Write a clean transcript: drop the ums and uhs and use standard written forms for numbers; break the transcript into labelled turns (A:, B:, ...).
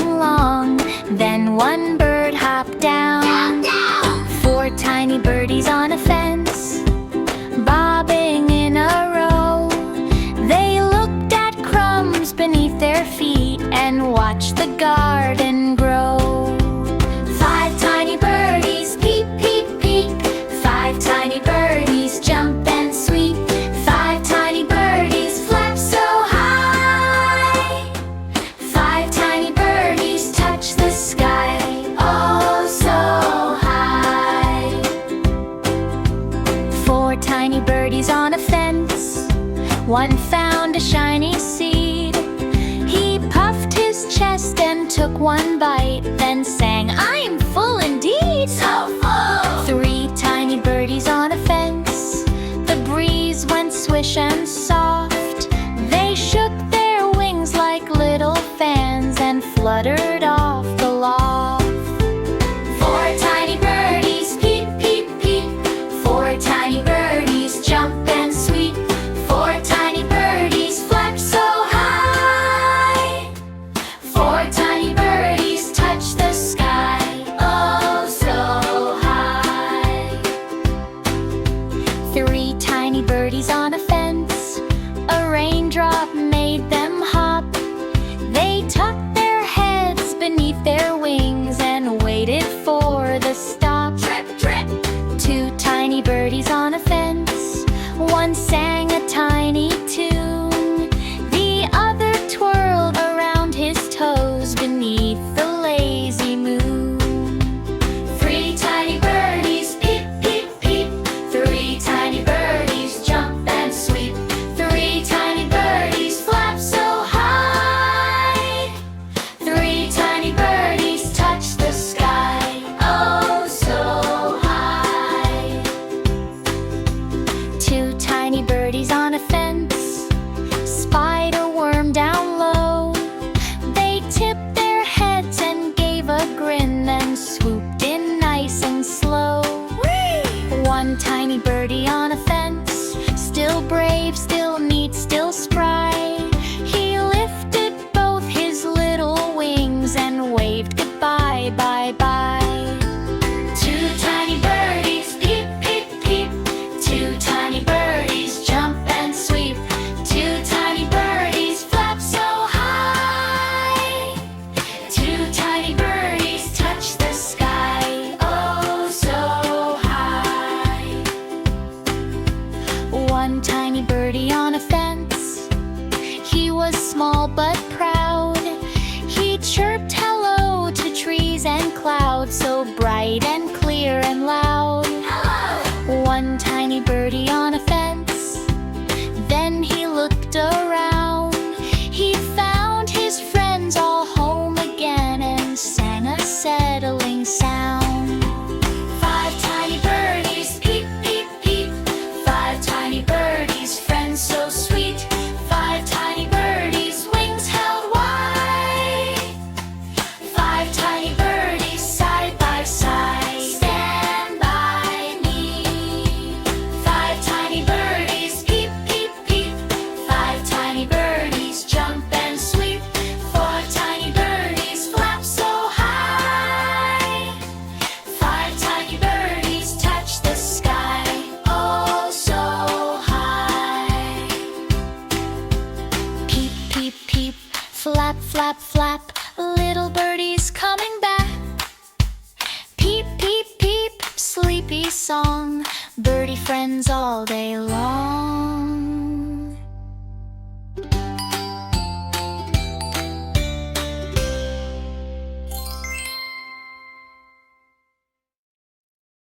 A: morning long. Then one bird hopped down. Four tiny birdies on a fence, bobbing in a row. They looked at crumbs beneath their feet and watched the garden grow. Five tiny birdies peep, peep, peep. Five tiny birdies jump and sweep. Five tiny birdies flap so high. Five tiny birdies touch the sky, oh so high. Four tiny birdies on a fence, one found a shiny seed. He puffed his chest and took one bite, then sang, "I'm full indeed!" So full! Three tiny birdies on a fence, the breeze went swish and soft. They shook their wings like little fans and fluttered off the loft. Four tiny birdies peep, peep, peep. Four tiny birdies jump and sweep. Four tiny birdies flap so high. Four tiny birdies touch the sky, oh so high. Three tiny birdies on a fence, a raindrop made them hop. They tucked their heads beneath their wings and waited for the stop. Drip, drip. Two tiny birdies on a fence, one sang a tiny tune. The other twirled around his toes beneath the lazy moon. Three tiny birdies peep, peep, peep. Three tiny birdies jump and sweep. Three tiny birdies flap so high. Three tiny birdies touch the sky, oh so high. Two tiny birdies on a fence spied a worm down low. They tipped their heads and gave a grin, then swooped in nice and slow. One tiny birdie on a fence, still brave, still neat, still spry. He lifted both his little wings and waved goodbye, bye, bye. Two tiny birdies peep, peep, peep. Two tiny birdies jump and sweep. Two tiny birdies flap so high. Two tiny birdies touch the sky, oh so high. One tiny birdie on a fence, he was small but proud. He chirped hello to trees and clouds, so bright and clear and loud. Hello! One tiny birdie on a fence, then he looked around. He found his friends all home again and sang a settling sound. Five tiny birdies peep, peep, peep. Five tiny birdies, friends so sweet. Five tiny birdies, wings held wide. Five tiny birdies, side by side, stand by me. Five tiny birdies peep, peep, peep. Five tiny birdies jump and sweep. Four tiny birdies flap so high. Five tiny birdies touch the sky, oh so high. Peep, peep, peep. Flap, flap, flap. Little birdies coming back. Peep, peep, peep. Sleepy song. Birdie friends all day long.